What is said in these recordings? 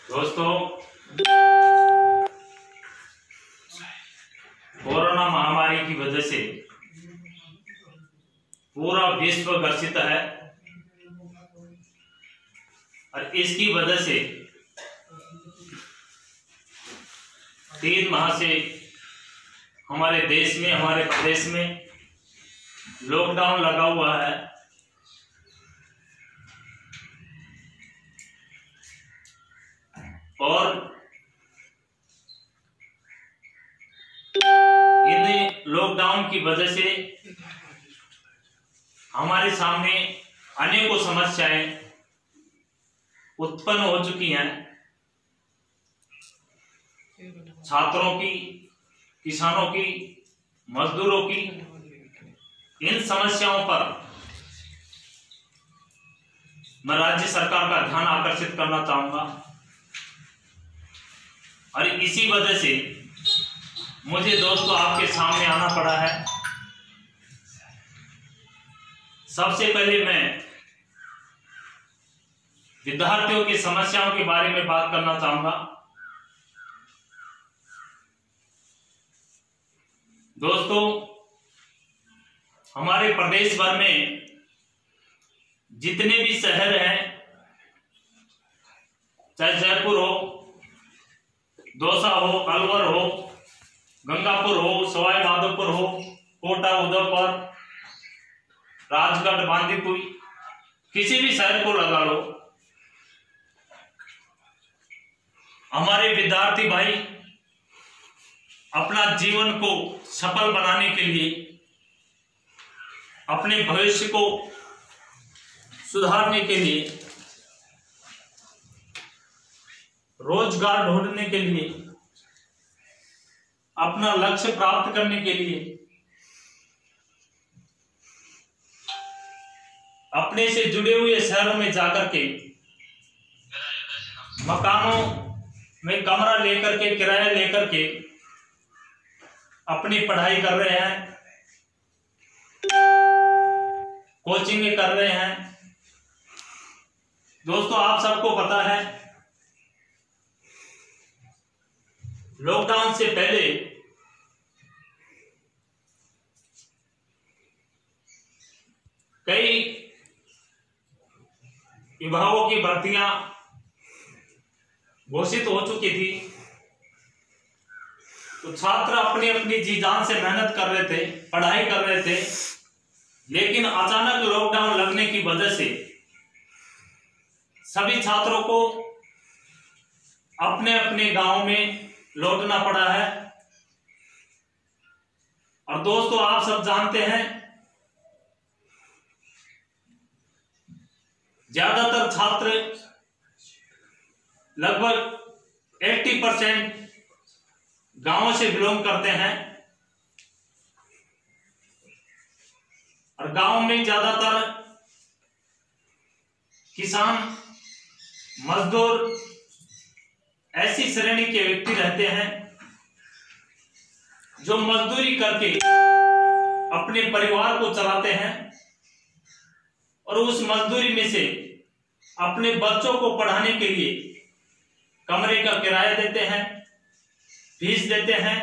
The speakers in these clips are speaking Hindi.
दोस्तों, कोरोना महामारी की वजह से पूरा विश्व ग्रसित है और इसकी वजह से 3 माह से हमारे देश में, हमारे प्रदेश में लॉकडाउन लगा हुआ है। और इन लॉकडाउन की वजह से हमारे सामने अनेकों समस्याएं उत्पन्न हो चुकी हैं। छात्रों की, किसानों की, मजदूरों की, इन समस्याओं पर मैं राज्य सरकार का ध्यान आकर्षित करना चाहूंगा और इसी वजह से मुझे दोस्तों आपके सामने आना पड़ा है। सबसे पहले मैं विद्यार्थियों की समस्याओं के बारे में बात करना चाहूंगा। दोस्तों, हमारे प्रदेश भर में जितने भी शहर हैं, चाहे जयपुर हो, दौसा हो, अलवर हो, गंगापुर हो, सवाई माधोपुर हो, कोटा, उदयपुर, राजगढ़, बांदीकुई, किसी भी शहर को लगा लो, हमारे विद्यार्थी भाई अपना जीवन को सफल बनाने के लिए, अपने भविष्य को सुधारने के लिए, रोजगार ढूंढने के लिए, अपना लक्ष्य प्राप्त करने के लिए अपने से जुड़े हुए शहरों में जाकर के मकानों में कमरा लेकर के, किराया लेकर के अपनी पढ़ाई कर रहे हैं, कोचिंग कर रहे हैं। दोस्तों, आप सबको पता है लॉकडाउन से पहले कई विभागों की भर्तियां घोषित हो चुकी थी, तो छात्र अपनी अपनी जी जान से मेहनत कर रहे थे, पढ़ाई कर रहे थे। लेकिन अचानक लॉकडाउन लगने की वजह से सभी छात्रों को अपने अपने गांव में लौटना पड़ा है। और दोस्तों, आप सब जानते हैं ज्यादातर छात्र, लगभग 80% गांवों से बिलोंग करते हैं और गांव में ज्यादातर किसान, मजदूर, ऐसी श्रेणी के व्यक्ति रहते हैं जो मजदूरी करके अपने परिवार को चलाते हैं और उस मजदूरी में से अपने बच्चों को पढ़ाने के लिए कमरे का किराया देते हैं, फीस देते हैं।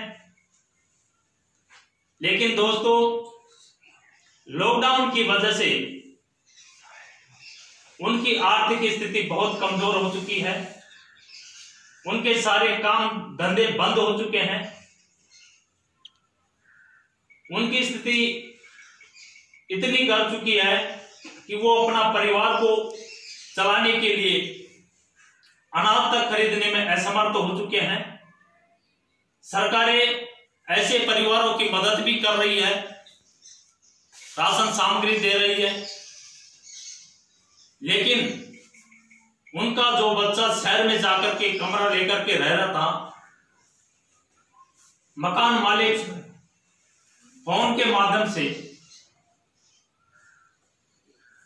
लेकिन दोस्तों, लॉकडाउन की वजह से उनकी आर्थिक स्थिति बहुत कमजोर हो चुकी है, उनके सारे काम धंधे बंद हो चुके हैं, उनकी स्थिति इतनी गिर चुकी है कि वो अपना परिवार को चलाने के लिए अनाज तक खरीदने में असमर्थ हो चुके हैं। सरकारें ऐसे परिवारों की मदद भी कर रही है, राशन सामग्री दे रही है, लेकिन उनका जो बच्चा शहर में जाकर के कमरा लेकर के रह रहा था, मकान मालिक फोन के माध्यम से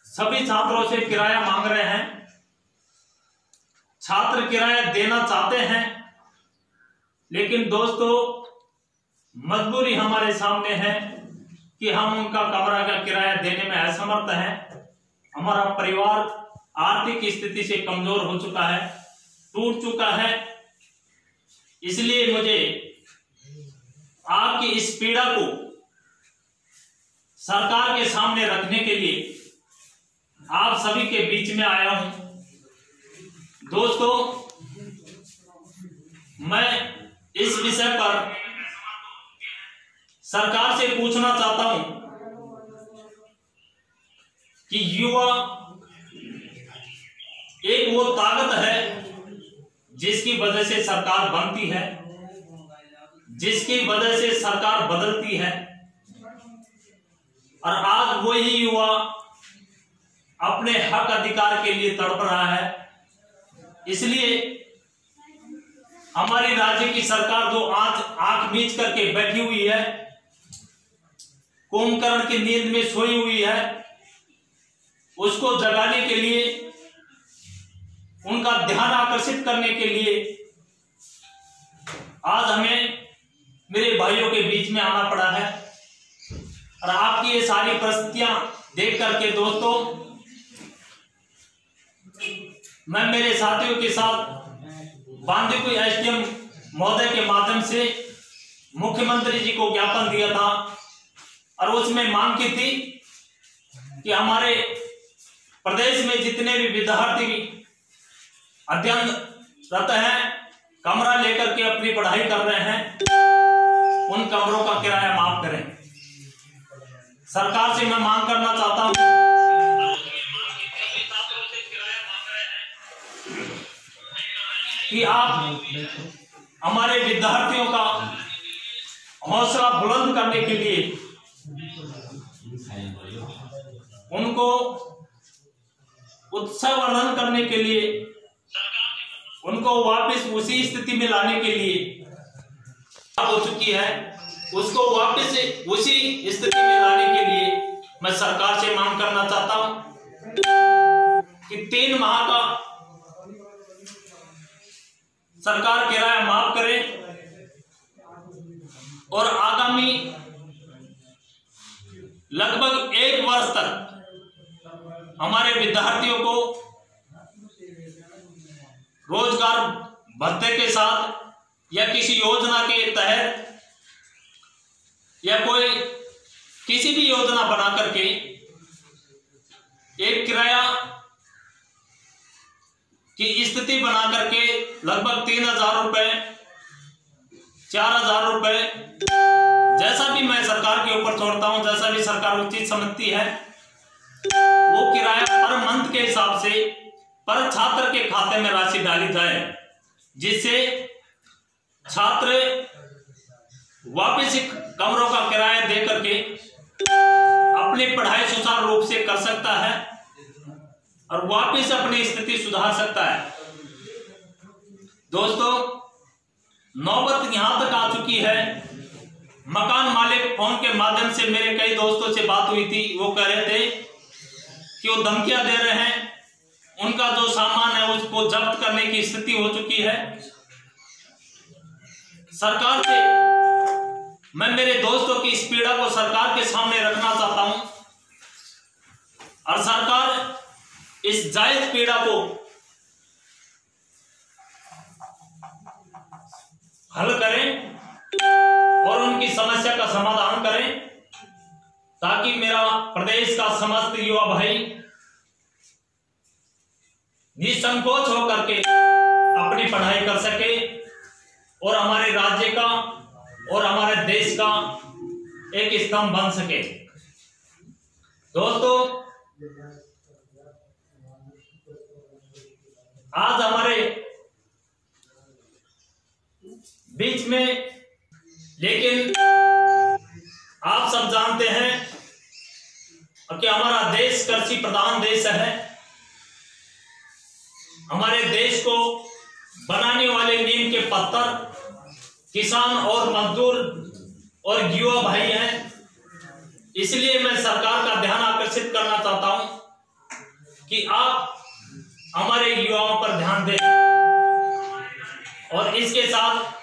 सभी छात्रों से किराया मांग रहे हैं। छात्र किराया देना चाहते हैं, लेकिन दोस्तों मजबूरी हमारे सामने है कि हम उनका कमरा का किराया देने में असमर्थ हैं। हमारा परिवार आर्थिक स्थिति से कमजोर हो चुका है, टूट चुका है। इसलिए मुझे आपकी इस पीड़ा को सरकार के सामने रखने के लिए आप सभी के बीच में आया हूं। दोस्तों, मैं इस विषय पर सरकार से पूछना चाहता हूं कि युवा एक वो ताकत है जिसकी वजह से सरकार बनती है, जिसकी वजह से सरकार बदलती है, और आज वही युवा अपने हक अधिकार के लिए तड़प रहा है। इसलिए हमारी राज्य की सरकार जो आज आंख मीच करके बैठी हुई है, कुंभकर्ण की नींद में सोई हुई है, उसको जगाने के लिए, उनका ध्यान आकर्षित करने के लिए आज हमें मेरे भाइयों के बीच में आना पड़ा है। और आपकी ये सारी परिस्थितियां देख करके दोस्तों, मैं मेरे साथियों के साथ बांदीकुई एसडीएम महोदय के माध्यम से मुख्यमंत्री जी को ज्ञापन दिया था और उसमें मांग की थी कि हमारे प्रदेश में जितने भी विद्यार्थी अध्ययनरत हैं, कमरा लेकर के अपनी पढ़ाई कर रहे हैं, उन कमरों का किराया माफ करें। सरकार से मैं मांग करना चाहता हूं कि आप हमारे विद्यार्थियों का हौसला बुलंद करने के लिए उनको उत्साहवर्धन करने के लिए, उनको वापस उसी स्थिति में लाने के लिए हो चुकी है, उसको वापस उसी स्थिति में लाने के लिए मैं सरकार से मांग करना चाहता हूं कि 3 माह का सरकार किराया माफ करे और आगामी लगभग 1 वर्ष तक हमारे विद्यार्थियों को रोजगार भत्ते के साथ या किसी योजना के तहत या कोई किसी भी योजना बना करके एक किराया की स्थिति बना करके लगभग 3,000 रुपए, 4,000 रुपए, जैसा भी मैं सरकार के ऊपर छोड़ता हूं, जैसा भी सरकार उचित समझती है, वो किराया पर मंथ के हिसाब से पर छात्र के खाते में राशि डाली जाए, जिससे छात्र वापस कमरों का किराया दे करके अपनी पढ़ाई सुचारू रूप से कर सकता है और वापस अपनी स्थिति सुधार सकता है। दोस्तों, नौबत यहां तक आ चुकी है, मकान मालिक फोन के माध्यम से मेरे कई दोस्तों से बात हुई थी, वो कह रहे थे कि वो धमकियां दे रहे हैं, उनका जो सामान है उसको जब्त करने की स्थिति हो चुकी है। सरकार से मैं मेरे दोस्तों की इस पीड़ा को सरकार के सामने रखना चाहता हूं और सरकार इस जायज पीड़ा को हल करें और उनकी समस्या का समाधान करें, ताकि मेरा प्रदेश का समस्त युवा भाई निसंकोच होकर के अपनी पढ़ाई कर सके और हमारे राज्य का और हमारे देश का एक स्तंभ बन सके। दोस्तों, आज हमारे बीच में, लेकिन आप सब जानते हैं कि हमारा देश कृषि प्रधान देश है। हमारे देश को बनाने वाले नीम के पत्थर किसान और मजदूर और युवा भाई हैं। इसलिए मैं सरकार का ध्यान आकर्षित करना चाहता हूं कि आप हमारे युवाओं पर ध्यान दें और इसके साथ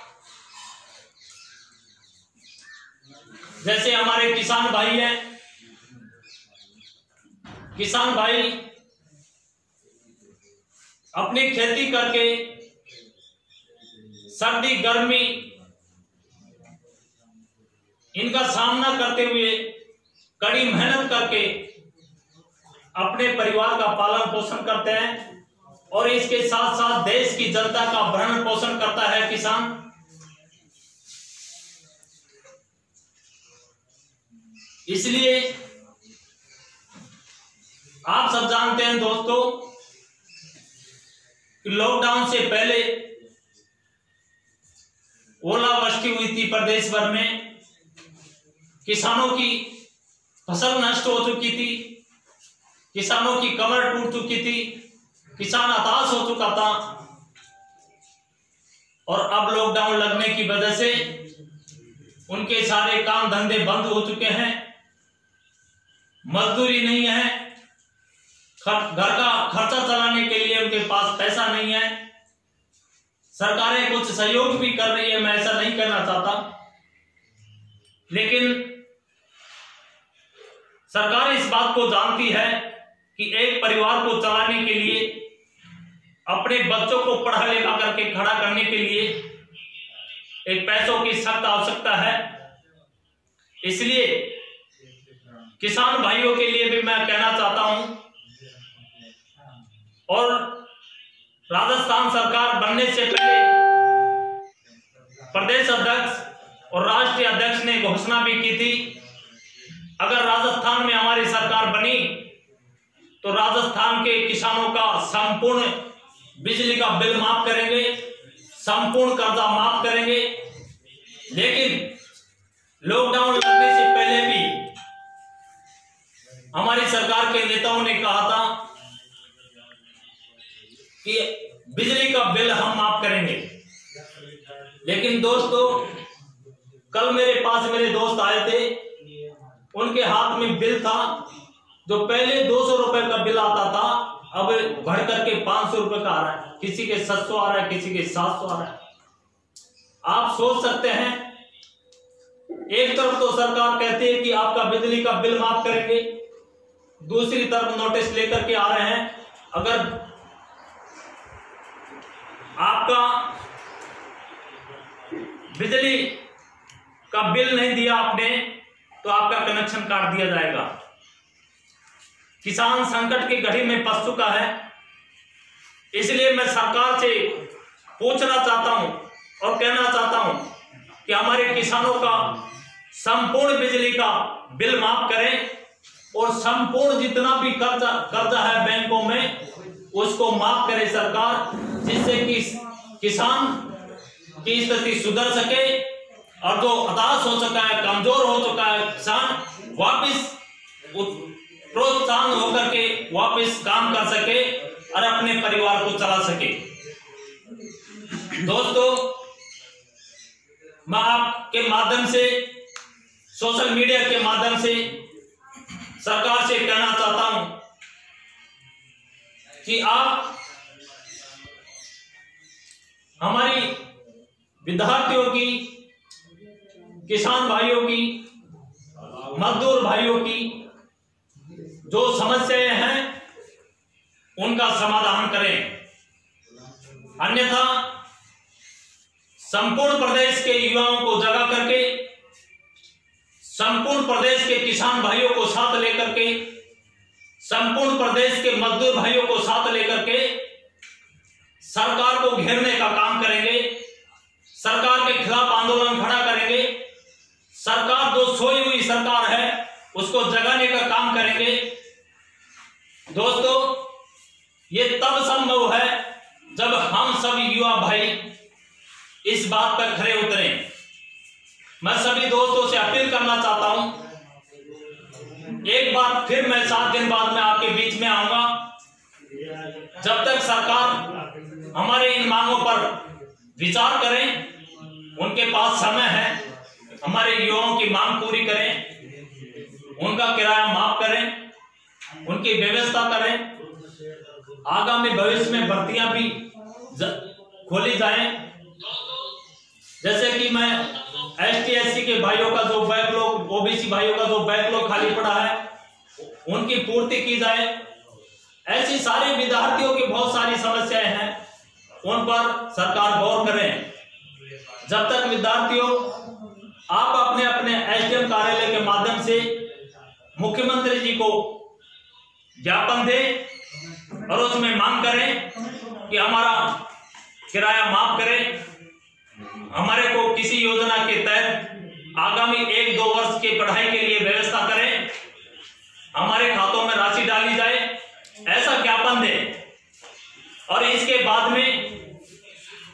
जैसे हमारे किसान भाई हैं, किसान भाई अपनी खेती करके सर्दी गर्मी इनका सामना करते हुए कड़ी मेहनत करके अपने परिवार का पालन पोषण करते हैं और इसके साथ साथ देश की जनता का भरण पोषण करता है किसान। इसलिए आप सब जानते हैं दोस्तों कि लॉकडाउन से पहले ओलावृष्टि हुई थी प्रदेश भर में, किसानों की फसल नष्ट हो चुकी थी, किसानों की कमर टूट चुकी थी, किसान हताश हो चुका था और अब लॉकडाउन लगने की वजह से उनके सारे काम धंधे बंद हो चुके हैं, मजदूरी नहीं है, घर का खर्चा चलाने के लिए उनके पास पैसा नहीं है। सरकारें कुछ सहयोग भी कर रही है, मैं ऐसा नहीं कहना चाहता, लेकिन सरकार इस बात को जानती है कि एक परिवार को चलाने के लिए, अपने बच्चों को पढ़ा लिखा करके खड़ा करने के लिए एक पैसों की सख्त आवश्यकता है। इसलिए किसान भाइयों के लिए भी मैं कहना चाहता हूं और राजस्थान सरकार बनने से पहले प्रदेश अध्यक्ष और राष्ट्रीय अध्यक्ष ने घोषणा भी की थी, अगर राजस्थान में हमारी सरकार बनी तो राजस्थान के किसानों का संपूर्ण बिजली का बिल माफ करेंगे, संपूर्ण कर्जा माफ करेंगे। लेकिन लॉकडाउन लगने से पहले भी हमारी सरकार के नेताओं ने कहा था कि बिजली का बिल हम माफ करेंगे। लेकिन दोस्तों, कल मेरे पास मेरे दोस्त आए थे, उनके हाथ में बिल था जो पहले 200 रुपए का बिल आता था, अब बढ़ करके 500 रुपए का आ रहा है, किसी के 700 आ रहा है, किसी के 700 आ रहा है। आप सोच सकते हैं, एक तरफ तो सरकार कहती है कि आपका बिजली का बिल माफ करेंगे, दूसरी तरफ नोटिस लेकर के आ रहे हैं, अगर आपका बिजली का बिल नहीं दिया आपने तो आपका कनेक्शन काट दिया जाएगा। किसान संकट की घड़ी में फंस चुका है। इसलिए मैं सरकार से पूछना चाहता हूं और कहना चाहता हूं कि हमारे किसानों का संपूर्ण बिजली का बिल माफ करें और संपूर्ण जितना भी कर्जा है बैंकों में उसको माफ करे सरकार, जिससे कि किसान की स्थिति सुधर सके और जो हताश हो चुका है, कमजोर हो चुका है किसान, वापस प्रोत्साहन होकर के वापस काम कर सके और अपने परिवार को चला सके। दोस्तों, मैं आपके माध्यम से, सोशल मीडिया के माध्यम से सरकार से कहना चाहता हूं कि आप हमारी विद्यार्थियों की, किसान भाइयों की, मजदूर भाइयों की जो समस्याएं हैं उनका समाधान करें, अन्यथा संपूर्ण प्रदेश के युवाओं को जगा करके, संपूर्ण प्रदेश के किसान भाइयों को साथ लेकर के, संपूर्ण प्रदेश के मजदूर भाइयों को साथ लेकर के सरकार को घेरने का काम करेंगे, सरकार के खिलाफ आंदोलन खड़ा करेंगे, सरकार जो सोई हुई सरकार है उसको जगाने का काम करेंगे। दोस्तों, ये तब संभव है जब हम सब युवा भाई इस बात पर खरे उतरें। मैं सभी दोस्तों से अपील करना चाहता हूं, एक बार फिर मैं 7 दिन बाद में आपके बीच में आऊंगा। जब तक सरकार हमारे इन मांगों पर विचार करें, उनके पास समय है, हमारे युवाओं की मांग पूरी करें, उनका किराया माफ करें, उनकी व्यवस्था करें, आगामी भविष्य में भर्तियां भी खोली जाएं। जैसे कि मैं ST/SC के भाइयों का जो बैकलॉग, OBC भाइयों का जो बैकलॉग खाली पड़ा है उनकी पूर्ति की जाए। ऐसी सारे विद्यार्थियों की बहुत सारी समस्याएं हैं, उन पर सरकार गौर करें जब तक विद्यार्थियों आप अपने अपने एसडीएम कार्यालय के माध्यम से मुख्यमंत्री जी को ज्ञापन दें और उसमें मांग करें कि हमारा किराया माफ करें, हमारे को किसी योजना के तहत आगामी 1-2 वर्ष की पढ़ाई के लिए व्यवस्था करें, हमारे खातों में राशि डाली जाए, ऐसा ज्ञापन दें। और इसके बाद में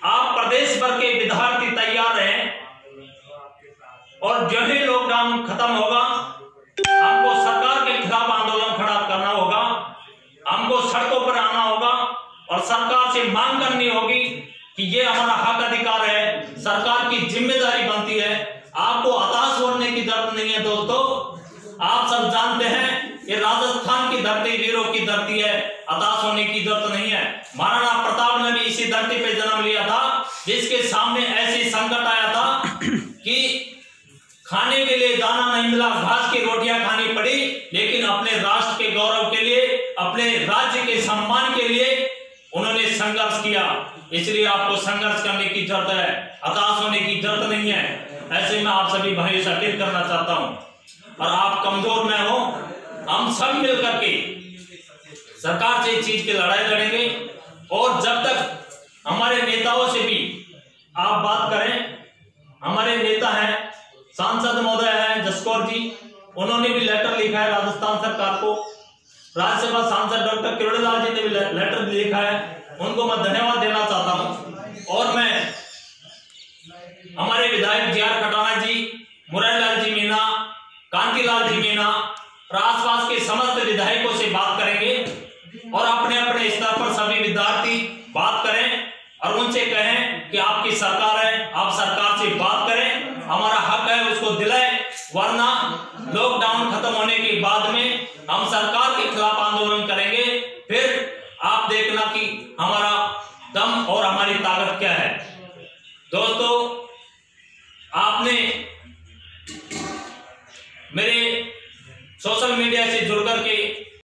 आप प्रदेश भर के विद्यार्थी तैयार रहें और जो ही लॉकडाउन खत्म होगा हमको सरकार के खिलाफ आंदोलन खड़ा करना होगा, हमको सड़कों पर आना होगा और सरकार से मांग करनी होगी कि ये हमारा हक अधिकार है, सरकार की जिम्मेदारी बनती है। आपको हताश होने की जरूरत नहीं है दोस्तों, आप सब जानते हैं ये राजस्थान की धरती वीरों की धरती है, हताश होने की जरूरत नहीं है। महाराणा प्रताप ने भी इसी धरती पे जन्म लिया था जिसके सामने ऐसी संकट आया था कि खाने के लिए दाना नहीं मिला, घास की रोटियां खानी पड़ी, लेकिन अपने राष्ट्र के गौरव के लिए, अपने राज्य के सम्मान के लिए उन्होंने संघर्ष किया। इसलिए आपको संघर्ष करने की जरूरत है, हताश होने की जरूरत नहीं है। ऐसे में आप सभी भाइयों से अपील करना चाहता हूं और आप कमजोर न हो, हम सब मिलकर के सरकार से इस चीज की लड़ाई लड़ेंगे। और जब तक हमारे नेताओं से भी आप बात करें, हमारे नेता हैं सांसद महोदय हैं जसकौर जी, उन्होंने भी लेटर लिखा है राजस्थान सरकार को, राज्यसभा सांसद डॉक्टर किरोड़ीलाल जी ने भी लेटर लिखा है, उनको मैं धन्यवाद देना चाहता हूं। और मैं हमारे विधायक जी.आर. खटाना जी, मुरारीलाल जी मीणा, कांतिलाल जी मीणा और आसपास के समस्त विधायकों से बात करेंगे और अपने अपने स्तर पर सभी विद्यार्थी बात करें और उनसे कहें कि आपकी सरकार है, आप सरकार से बात करें, हमारा हक है उसको दिलाएं, वरना लॉकडाउन खत्म होने के बाद में हम सरकार के खिलाफ आंदोलन करेंगे। फिर आप देखना कि हमारा दम और हमारी ताकत क्या है। दोस्तों, आपने